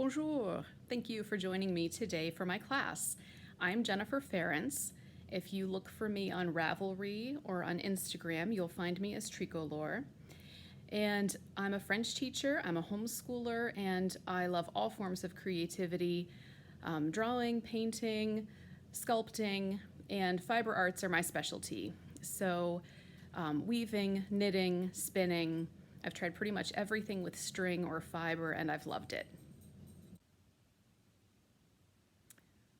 Bonjour. Thank you for joining me today for my class. I'm Jennifer Ferrence. If you look for me on Ravelry or on Instagram, you'll find me as Tricolore. And I'm a French teacher, I'm a homeschooler, and I love all forms of creativity. Drawing, painting, sculpting, and fiber arts are my specialty. So, weaving, knitting, spinning, I've tried pretty much everything with string or fiber, and I've loved it.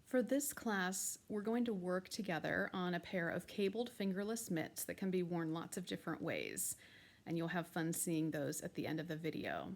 For this class, we're going to work together on a pair of cabled fingerless mitts that can be worn lots of different ways, and you'll have fun seeing those at the end of the video.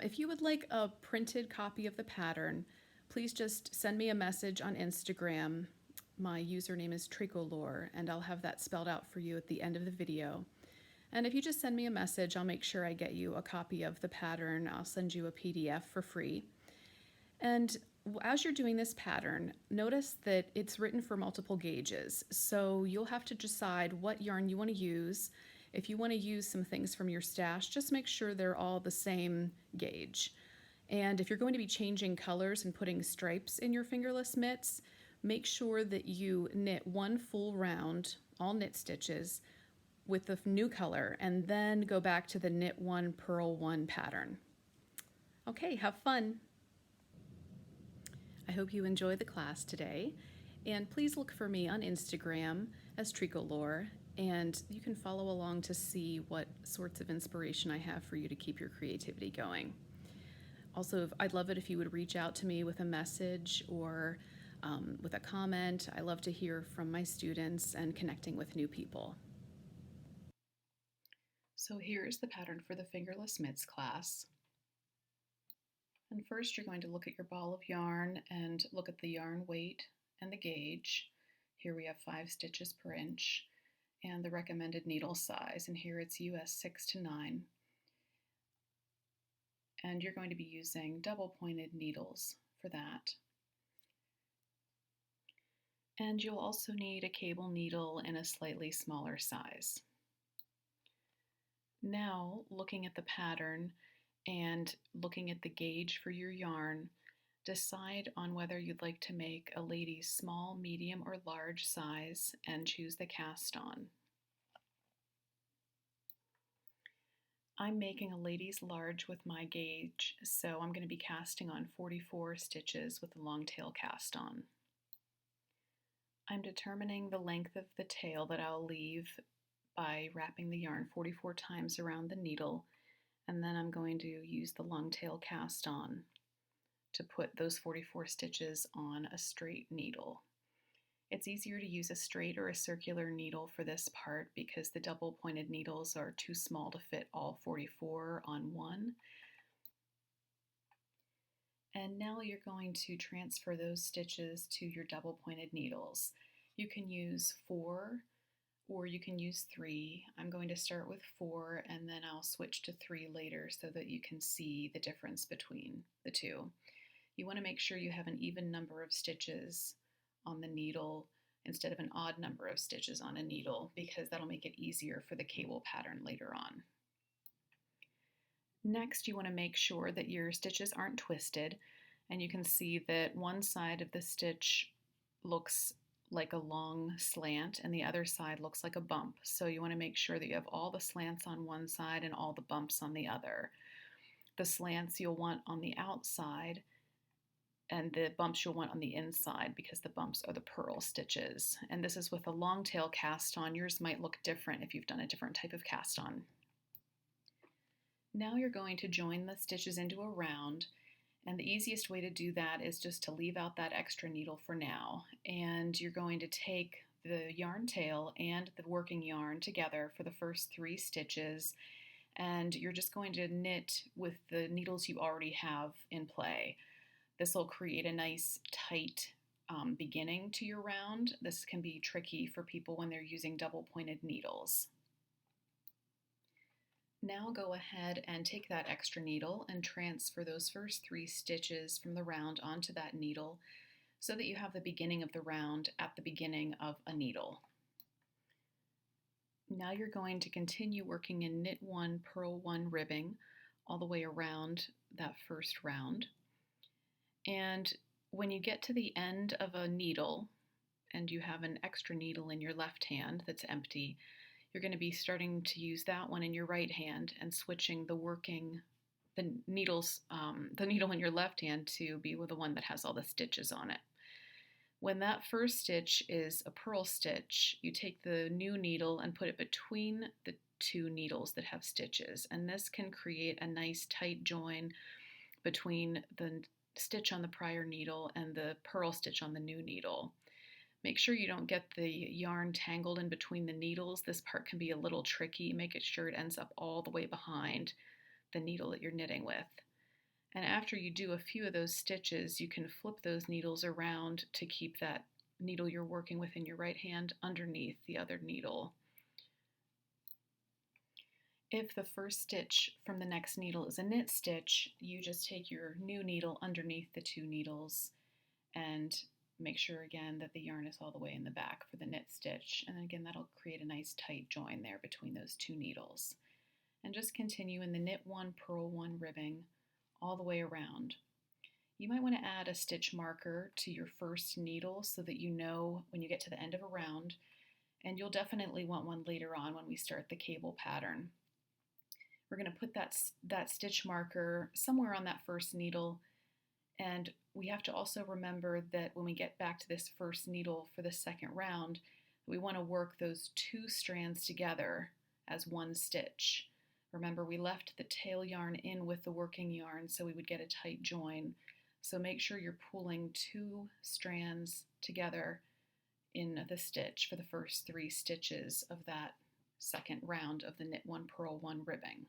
If you would like a printed copy of the pattern, please just send me a message on Instagram. My username is Tricolore, and I'll have that spelled out for you at the end of the video. And if you just send me a message, I'll make sure I get you a copy of the pattern. I'll send you a PDF for free. And as you're doing this pattern, notice that it's written for multiple gauges. So you'll have to decide what yarn you want to use. If you want to use some things from your stash, just make sure they're all the same gauge. And if you're going to be changing colors and putting stripes in your fingerless mitts, make sure that you knit one full round, all knit stitches, with the new color, and then go back to the knit one, purl one pattern. Okay, have fun. I hope you enjoy the class today, and please look for me on Instagram as Tricolore, and you can follow along to see what sorts of inspiration I have for you to keep your creativity going. Also, I'd love it if you would reach out to me with a message or with a comment. I love to hear from my students and connecting with new people. So here's the pattern for the Fingerless Mitts class. And first you're going to look at your ball of yarn and look at the yarn weight and the gauge. Here we have 5 stitches per inch and the recommended needle size, and here it's US 6 to 9. And you're going to be using double pointed needles for that. And you'll also need a cable needle in a slightly smaller size. Now, looking at the pattern and looking at the gauge for your yarn, decide on whether you'd like to make a lady's small, medium, or large size and choose the cast on. I'm making a lady's large with my gauge, so I'm going to be casting on 44 stitches with a long tail cast on. I'm determining the length of the tail that I'll leave by wrapping the yarn 44 times around the needle, and then I'm going to use the long tail cast on to put those 44 stitches on a straight needle. It's easier to use a straight or a circular needle for this part because the double pointed needles are too small to fit all 44 on one. And now you're going to transfer those stitches to your double pointed needles. You can use 4 or you can use 3. I'm going to start with 4 and then I'll switch to 3 later so that you can see the difference between the two. You want to make sure you have an even number of stitches on the needle instead of an odd number of stitches on a needle because that'll make it easier for the cable pattern later on. Next, you want to make sure that your stitches aren't twisted, and you can see that one side of the stitch looks like a long slant and the other side looks like a bump. So you want to make sure that you have all the slants on one side and all the bumps on the other. The slants you'll want on the outside and the bumps you'll want on the inside because the bumps are the purl stitches. And this is with a long tail cast on. Yours might look different if you've done a different type of cast on. Now you're going to join the stitches into a round, and the easiest way to do that is just to leave out that extra needle for now. And you're going to take the yarn tail and the working yarn together for the first 3 stitches, and you're just going to knit with the needles you already have in play. This will create a nice tight beginning to your round. This can be tricky for people when they're using double pointed needles. Now go ahead and take that extra needle and transfer those first 3 stitches from the round onto that needle so that you have the beginning of the round at the beginning of a needle. Now you're going to continue working in knit 1, purl 1 ribbing all the way around that first round. And when you get to the end of a needle and you have an extra needle in your left hand that's empty, you're going to be starting to use that one in your right hand and switching the needle in your left hand to be with the one that has all the stitches on it. When that first stitch is a purl stitch, you take the new needle and put it between the two needles that have stitches, and this can create a nice tight join between the stitch on the prior needle and the purl stitch on the new needle. Make sure you don't get the yarn tangled in between the needles. This part can be a little tricky. Make sure it ends up all the way behind the needle that you're knitting with. And after you do a few of those stitches, you can flip those needles around to keep that needle you're working with in your right hand underneath the other needle. If the first stitch from the next needle is a knit stitch, you just take your new needle underneath the two needles and make sure again that the yarn is all the way in the back for the knit stitch. And then again, that'll create a nice tight join there between those two needles. And just continue in the knit one, purl one ribbing all the way around. You might want to add a stitch marker to your first needle so that you know when you get to the end of a round, and you'll definitely want one later on when we start the cable pattern. We're going to put that stitch marker somewhere on that first needle, and we have to also remember that when we get back to this first needle for the second round, we want to work those two strands together as one stitch. Remember, we left the tail yarn in with the working yarn so we would get a tight join. So make sure you're pulling two strands together in the stitch for the first three stitches of that second round of the knit one, purl one ribbing.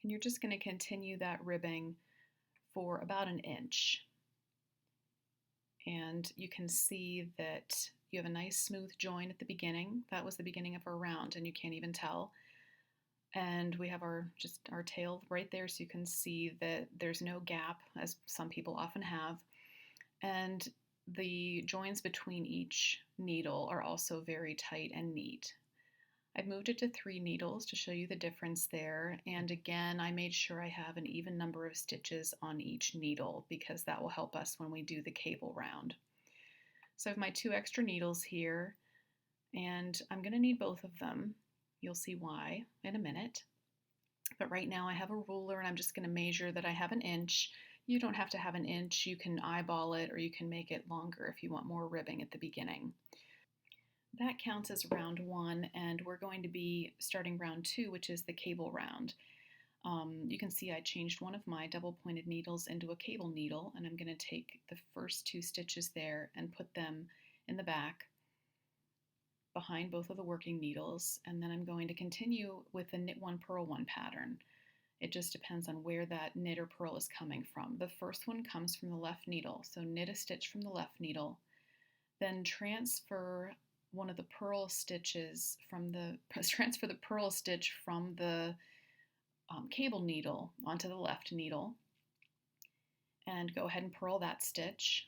And you're just going to continue that ribbing for about an inch. And you can see that you have a nice smooth join at the beginning. That was the beginning of our round, and you can't even tell. And we have our tail right there, so you can see that there's no gap, as some people often have. And the joins between each needle are also very tight and neat. I've moved it to 3 needles to show you the difference there. And again, I made sure I have an even number of stitches on each needle because that will help us when we do the cable round. So I have my 2 extra needles here, and I'm going to need both of them. You'll see why in a minute. But right now I have a ruler and I'm just going to measure that I have an inch. You don't have to have an inch. You can eyeball it or you can make it longer if you want more ribbing at the beginning. That counts as round 1, and we're going to be starting round 2, which is the cable round. You can see I changed one of my double pointed needles into a cable needle, and I'm going to take the first 2 stitches there and put them in the back behind both of the working needles, and then I'm going to continue with the knit one, purl one pattern. It just depends on where that knit or purl is coming from. The first one comes from the left needle, so knit a stitch from the left needle, then transfer one of the purl stitches from transfer the purl stitch from the cable needle onto the left needle, and go ahead and purl that stitch,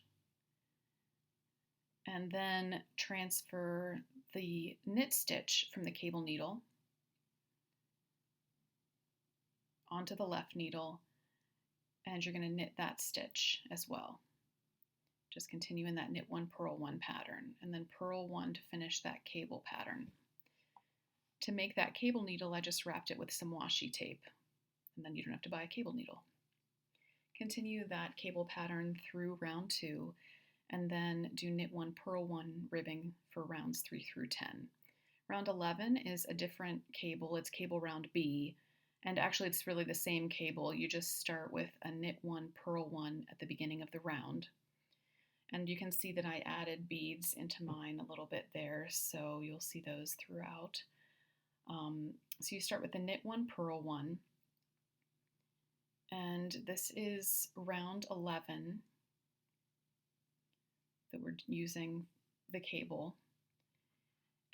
and then transfer the knit stitch from the cable needle onto the left needle, and you're going to knit that stitch as well. Just continue in that knit one, purl one pattern, and then purl one to finish that cable pattern. To make that cable needle, I just wrapped it with some washi tape, and then you don't have to buy a cable needle. Continue that cable pattern through round 2, and then do knit one, purl one ribbing for rounds 3 through 10. Round 11 is a different cable. It's cable round B, and actually it's really the same cable. You just start with a knit one, purl one at the beginning of the round. And you can see that I added beads into mine a little bit there, so you'll see those throughout. So you start with the knit one, purl one, and this is round 11 that we're using the cable.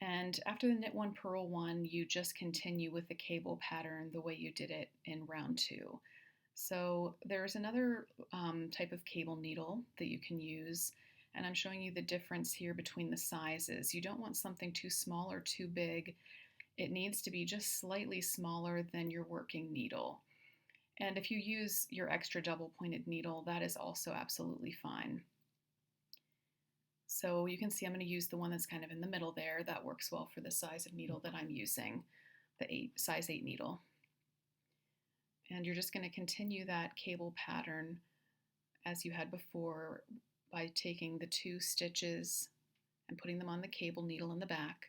And after the knit one, purl one, you just continue with the cable pattern the way you did it in round 2. So there's another type of cable needle that you can use, and I'm showing you the difference here between the sizes. You don't want something too small or too big. It needs to be just slightly smaller than your working needle. And if you use your extra double pointed needle, that is also absolutely fine. So you can see I'm going to use the one that's kind of in the middle there. That works well for the size of needle that I'm using, the size 8 needle. And you're just going to continue that cable pattern as you had before by taking the 2 stitches and putting them on the cable needle in the back.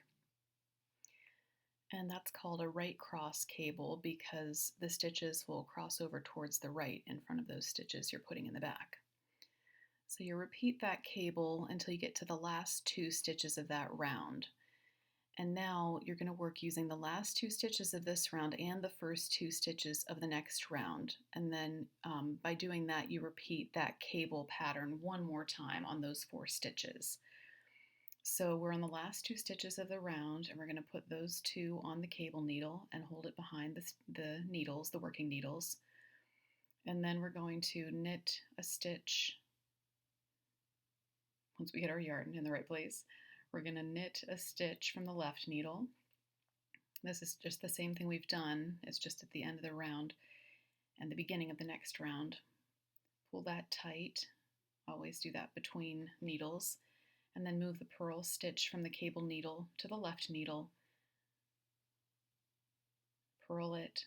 And that's called a right cross cable because the stitches will cross over towards the right in front of those stitches you're putting in the back. So you repeat that cable until you get to the last 2 stitches of that round. And now you're going to work using the last 2 stitches of this round and the first 2 stitches of the next round. And then by doing that, you repeat that cable pattern one more time on those 4 stitches. So we're on the last 2 stitches of the round, and we're going to put those 2 on the cable needle and hold it behind the needles, the working needles. And then we're going to knit a stitch. Once we get our yarn in the right place, we're going to knit a stitch from the left needle. This is just the same thing we've done. It's just at the end of the round and the beginning of the next round. Pull that tight. Always do that between needles. And then move the purl stitch from the cable needle to the left needle. Purl it.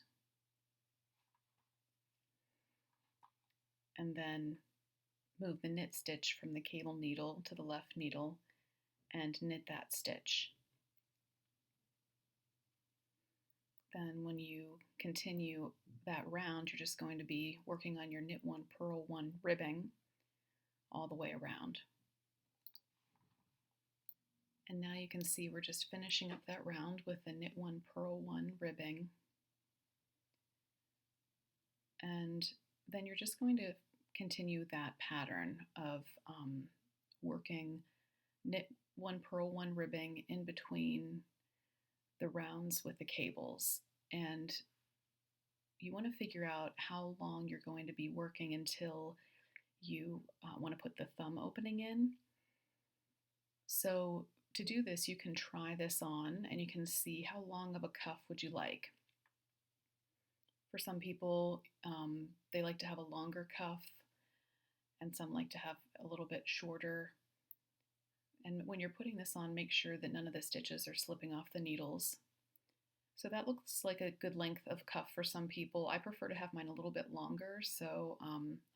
And then move the knit stitch from the cable needle to the left needle and knit that stitch. Then when you continue that round, you're just going to be working on your knit 1, purl 1 ribbing all the way around. And now you can see we're just finishing up that round with the knit 1, purl 1 ribbing. And then you're just going to continue that pattern of working knit 1, purl 1 ribbing in between the rounds with the cables. And you want to figure out how long you're going to be working until you want to put the thumb opening in. So to do this, you can try this on and you can see how long of a cuff would you like. For some people, they like to have a longer cuff, and some like to have a little bit shorter. And when you're putting this on, make sure that none of the stitches are slipping off the needles. So that looks like a good length of cuff for some people. I prefer to have mine a little bit longer, so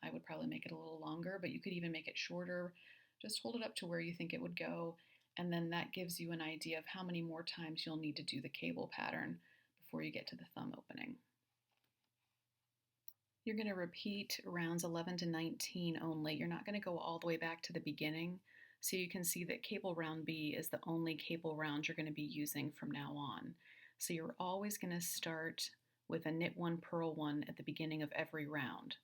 I would probably make it a little longer, but you could even make it shorter. Just hold it up to where you think it would go, and then that gives you an idea of how many more times you'll need to do the cable pattern before you get to the thumb opening. You're going to repeat rounds 11 to 19 only. You're not going to go all the way back to the beginning. So you can see that cable round B is the only cable round you're going to be using from now on. So you're always going to start with a knit 1, purl 1 at the beginning of every round.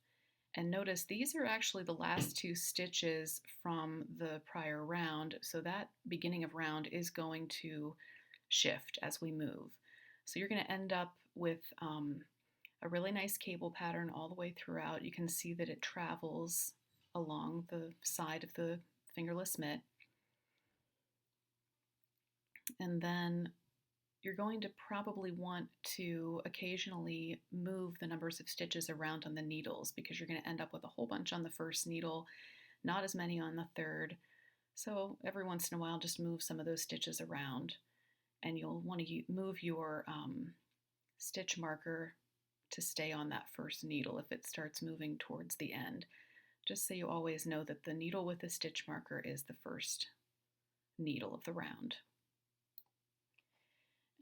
And notice these are actually the last 2 stitches from the prior round, so that beginning of round is going to shift as we move. So you're going to end up with a really nice cable pattern all the way throughout. You can see that it travels along the side of the fingerless mitt. And then you're going to probably want to occasionally move the numbers of stitches around on the needles because you're going to end up with a whole bunch on the first needle, not as many on the third. So every once in a while, just move some of those stitches around, and you'll want to move your stitch marker to stay on that first needle if it starts moving towards the end. Just so you always know that the needle with the stitch marker is the first needle of the round.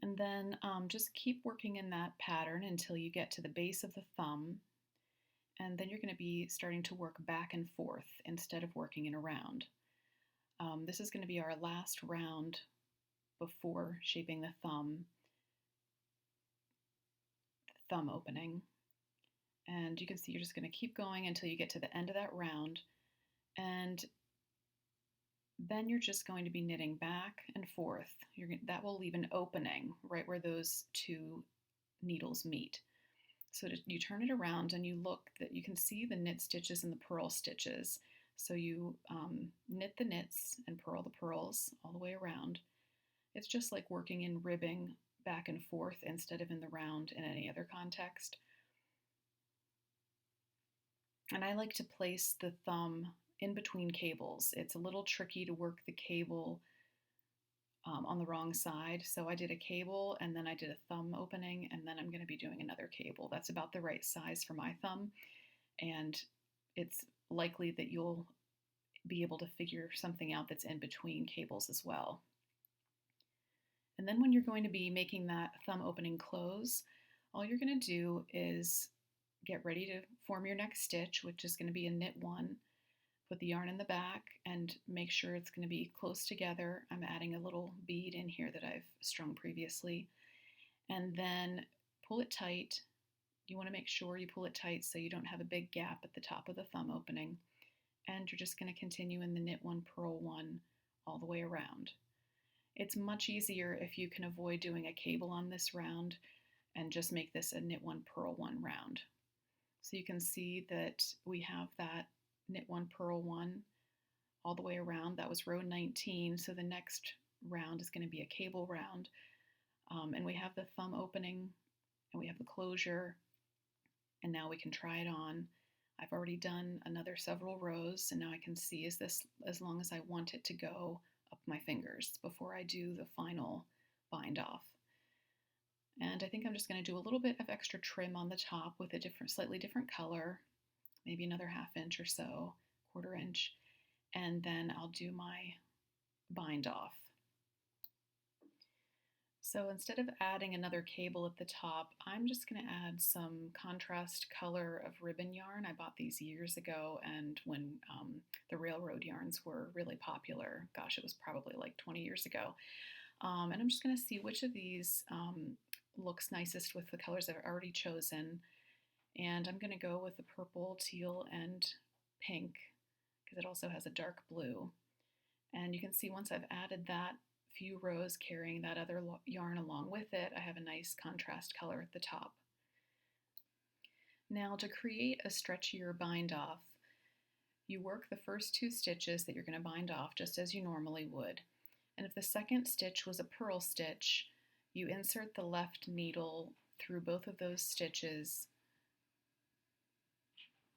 And then just keep working in that pattern until you get to the base of the thumb, and then you're going to be starting to work back and forth instead of working in a round. This is going to be our last round before shaping the thumb opening. And you can see you're just going to keep going until you get to the end of that round, and then you're just going to be knitting back and forth. That will leave an opening right where those 2 needles meet. So you turn it around and you look that you can see the knit stitches and the purl stitches. So you knit the knits and purl the purls all the way around. It's just like working in ribbing back and forth instead of in the round in any other context. And I like to place the thumb in between cables. It's a little tricky to work the cable on the wrong side. So I did a cable and then I did a thumb opening, and then I'm going to be doing another cable. That's about the right size for my thumb, and it's likely that you'll be able to figure something out that's in between cables as well. And then when you're going to be making that thumb opening close, all you're going to do is get ready to form your next stitch, which is going to be a knit one. Put the yarn in the back and make sure it's going to be close together. I'm adding a little bead in here that I've strung previously. And then pull it tight. You want to make sure you pull it tight so you don't have a big gap at the top of the thumb opening. And you're just going to continue in the knit one, purl one all the way around. It's much easier if you can avoid doing a cable on this round and just make this a knit one, purl one round. So you can see that we have that knit one, purl one all the way around. That was row 19. So the next round is going to be a cable round. And we have the thumb opening and we have the closure, and now we can try it on. I've already done another several rows, and now I can see is this as long as I want it to go up my fingers before I do the final bind off. And I think I'm just going to do a little bit of extra trim on the top with a slightly different color, maybe another 1/2 inch or so, 1/4 inch, and then I'll do my bind off. So instead of adding another cable at the top, I'm just going to add some contrast color of ribbon yarn. I bought these years ago, and when the railroad yarns were really popular, gosh, it was probably like 20 years ago. And I'm just going to see which of these looks nicest with the colors I've already chosen. And I'm going to go with the purple, teal, and pink because it also has a dark blue. And you can see once I've added that few rows carrying that other yarn along with it, I have a nice contrast color at the top. Now to create a stretchier bind off, you work the first 2 stitches that you're going to bind off just as you normally would. And if the second stitch was a purl stitch, you insert the left needle through both of those stitches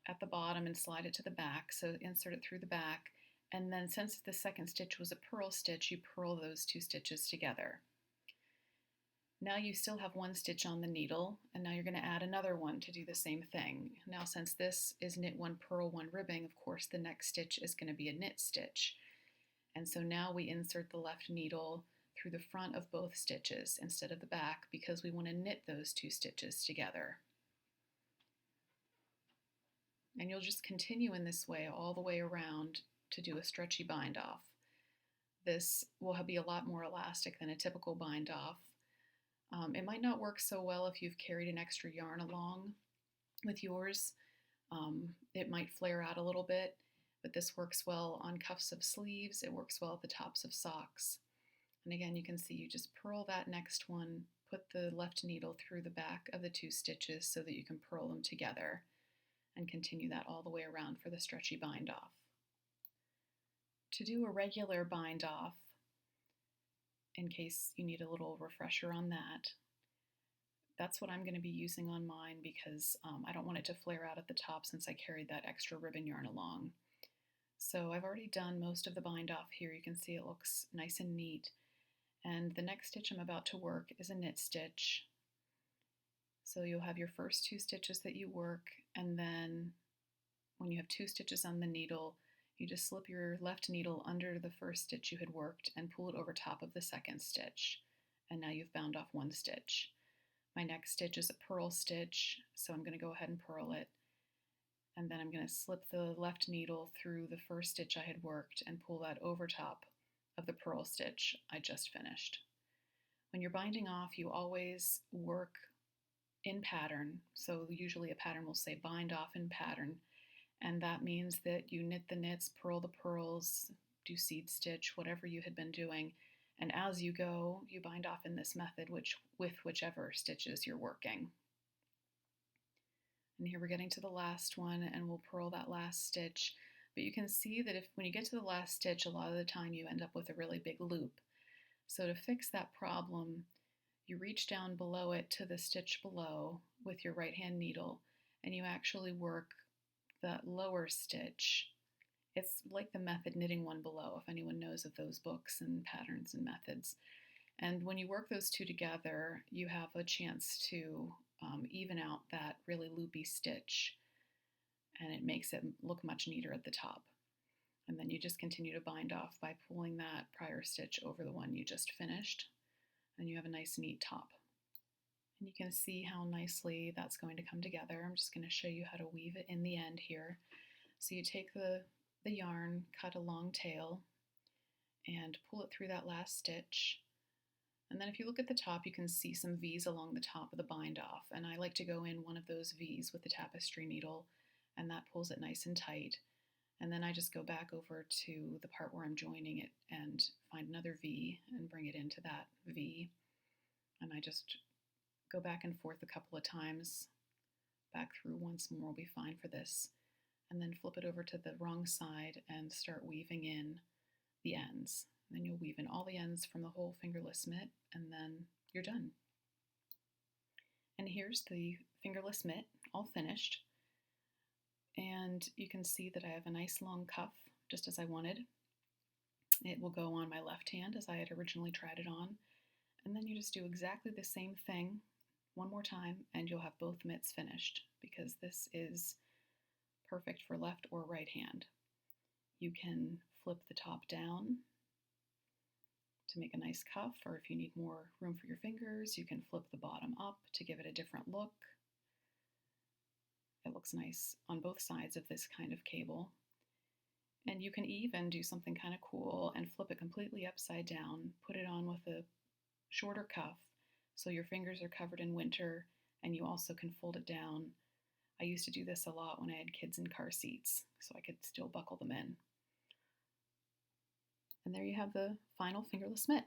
at the bottom and slide it to the back. So insert it through the back. And then since the second stitch was a purl stitch, you purl those 2 stitches together. Now you still have 1 stitch on the needle, and now you're going to add another one to do the same thing. Now since this is knit 1, purl 1 ribbing, of course the next stitch is going to be a knit stitch. And so now we insert the left needle through the front of both stitches instead of the back because we want to knit those 2 stitches together. And you'll just continue in this way all the way around to do a stretchy bind off. This will be a lot more elastic than a typical bind off. It might not work so well if you've carried an extra yarn along with yours. It might flare out a little bit, but this works well on cuffs of sleeves. It works well at the tops of socks. And again, you can see you just purl that next one, put the left needle through the back of the 2 stitches so that you can purl them together, and continue that all the way around for the stretchy bind off. To do a regular bind off, in case you need a little refresher on that, that's what I'm going to be using on mine because I don't want it to flare out at the top since I carried that extra ribbon yarn along. So I've already done most of the bind off here. You can see it looks nice and neat. And the next stitch I'm about to work is a knit stitch. So you'll have your first 2 stitches that you work, and then when you have 2 stitches on the needle, you just slip your left needle under the first stitch you had worked and pull it over top of the second stitch. And now you've bound off 1 stitch. My next stitch is a purl stitch, so I'm going to go ahead and purl it. And then I'm going to slip the left needle through the first stitch I had worked and pull that over top of the purl stitch I just finished. When you're binding off, you always work in pattern. So usually a pattern will say bind off in pattern. And that means that you knit the knits, purl the purls, do seed stitch, whatever you had been doing. And as you go, you bind off in this method with whichever stitches you're working. And here we're getting to the last one, and we'll purl that last stitch. But you can see that when you get to the last stitch, a lot of the time you end up with a really big loop. So to fix that problem, you reach down below it to the stitch below with your right hand needle, and you actually work the lower stitch, it's like the method knitting one below, if anyone knows of those books and patterns and methods. And when you work those two together, you have a chance to even out that really loopy stitch, and it makes it look much neater at the top. And then you just continue to bind off by pulling that prior stitch over the one you just finished, and you have a nice neat top. And you can see how nicely that's going to come together. I'm just going to show you how to weave it in the end here. So you take the yarn, cut a long tail, and pull it through that last stitch. And then if you look at the top, you can see some V's along the top of the bind off. And I like to go in one of those V's with the tapestry needle, and that pulls it nice and tight. And then I just go back over to the part where I'm joining it and find another V and bring it into that V. And I just go back and forth a couple of times. Back through once more will be fine for this. And then flip it over to the wrong side and start weaving in the ends. And then you'll weave in all the ends from the whole fingerless mitt, and then you're done. And here's the fingerless mitt, all finished. And you can see that I have a nice long cuff, just as I wanted. It will go on my left hand as I had originally tried it on. And then you just do exactly the same thing one more time, and you'll have both mitts finished, because this is perfect for left or right hand. You can flip the top down to make a nice cuff, or if you need more room for your fingers, you can flip the bottom up to give it a different look. It looks nice on both sides of this kind of cable. And you can even do something kind of cool and flip it completely upside down, put it on with a shorter cuff so your fingers are covered in winter, and you also can fold it down. I used to do this a lot when I had kids in car seats, so I could still buckle them in. And there you have the final fingerless mitt.